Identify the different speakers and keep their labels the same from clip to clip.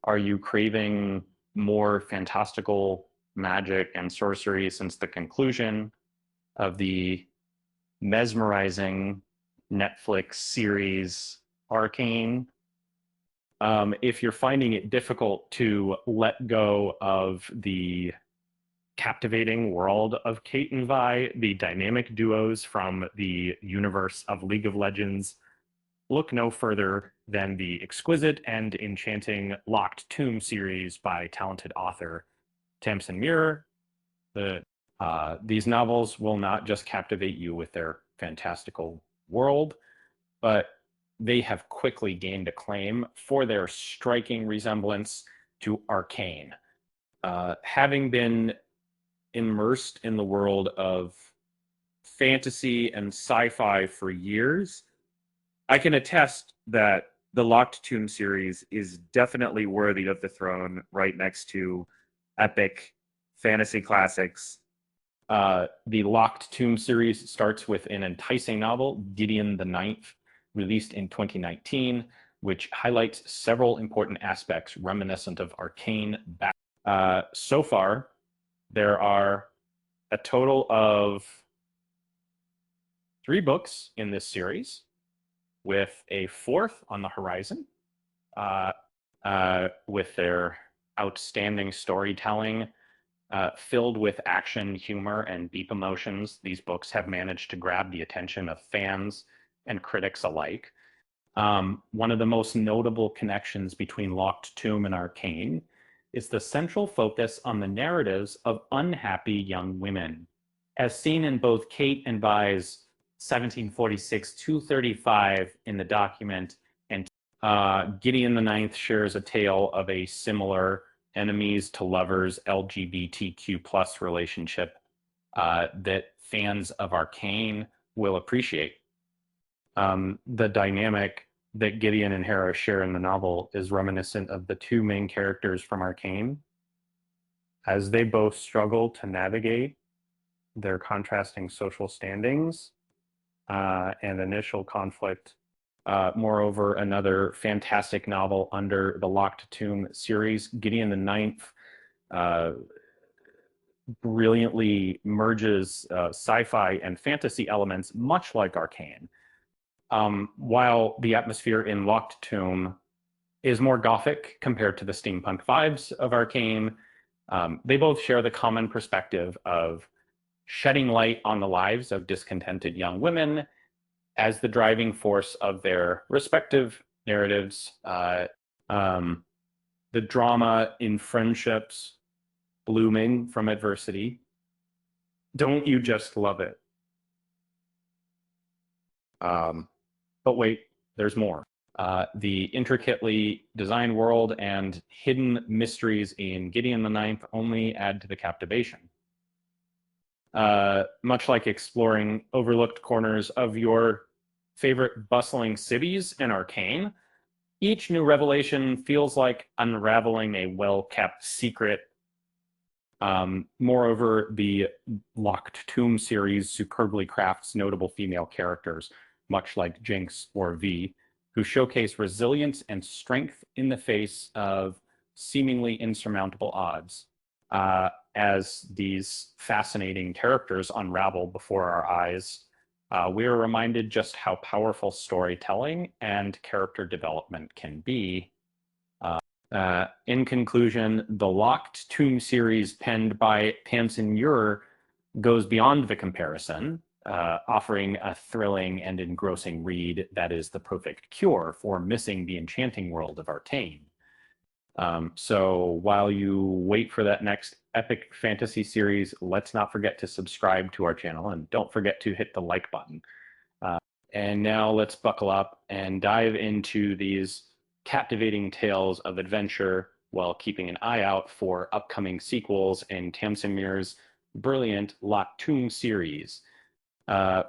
Speaker 1: Are you craving more fantastical magic and sorcery since the conclusion of the mesmerizing Netflix series Arcane? If you're finding it difficult to let go of the captivating world of Cait and Vi, the dynamic duos from the universe of League of Legends, look no further than the exquisite and enchanting Locked Tomb series by talented author Tamsyn Muir. These novels will not just captivate you with their fantastical world, but they have quickly gained acclaim for their striking resemblance to Arcane. Having been immersed in the world of fantasy and sci-fi for years, I can attest that the Locked Tomb series is definitely worthy of the throne, right next to epic fantasy classics. The Locked Tomb series starts with an enticing novel, Gideon the Ninth, released in 2019, which highlights several important aspects reminiscent of Arcane. So far, there are a total of 3 books in this series, with a 4th on the horizon. With their outstanding storytelling, filled with action, humor, and deep emotions, these books have managed to grab the attention of fans and critics alike. One of the most notable connections between Locked Tomb and Arcane is the central focus on the narratives of unhappy young women, as seen in both Cait and Vi's 1746-235 in the document, and Gideon the Ninth shares a tale of a similar enemies to lovers LGBTQ plus relationship that fans of Arcane will appreciate. The dynamic that Gideon and Hera share in the novel is reminiscent of the 2 main characters from Arcane, as they both struggle to navigate their contrasting social standings and initial conflict. Moreover, another fantastic novel under the Locked Tomb series, Gideon the Ninth, brilliantly merges sci-fi and fantasy elements, much like Arcane. While the atmosphere in Locked Tomb is more gothic compared to the steampunk vibes of Arcane, they both share the common perspective of shedding light on the lives of discontented young women as the driving force of their respective narratives. The drama in friendships blooming from adversity. Don't you just love it? But wait, there's more. The intricately designed world and hidden mysteries in Gideon the Ninth only add to the captivation. Much like exploring overlooked corners of your favorite bustling cities in Arcane, each new revelation feels like unraveling a well-kept secret. Moreover, the Locked Tomb series superbly crafts notable female characters, much like Jinx or V, who showcase resilience and strength in the face of seemingly insurmountable odds. As these fascinating characters unravel before our eyes, we are reminded just how powerful storytelling and character development can be. In conclusion, the Locked Tomb series penned by Tamsyn Muir goes beyond the comparison, offering a thrilling and engrossing read that is the perfect cure for missing the enchanting world of Arcane. So while you wait for that next epic fantasy series, let's not forget to subscribe to our channel, and don't forget to hit the like button. And now let's buckle up and dive into these captivating tales of adventure while keeping an eye out for upcoming sequels in Tamsyn Muir's brilliant Locked Tomb series.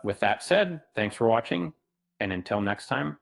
Speaker 1: With that said, thanks for watching, and until next time,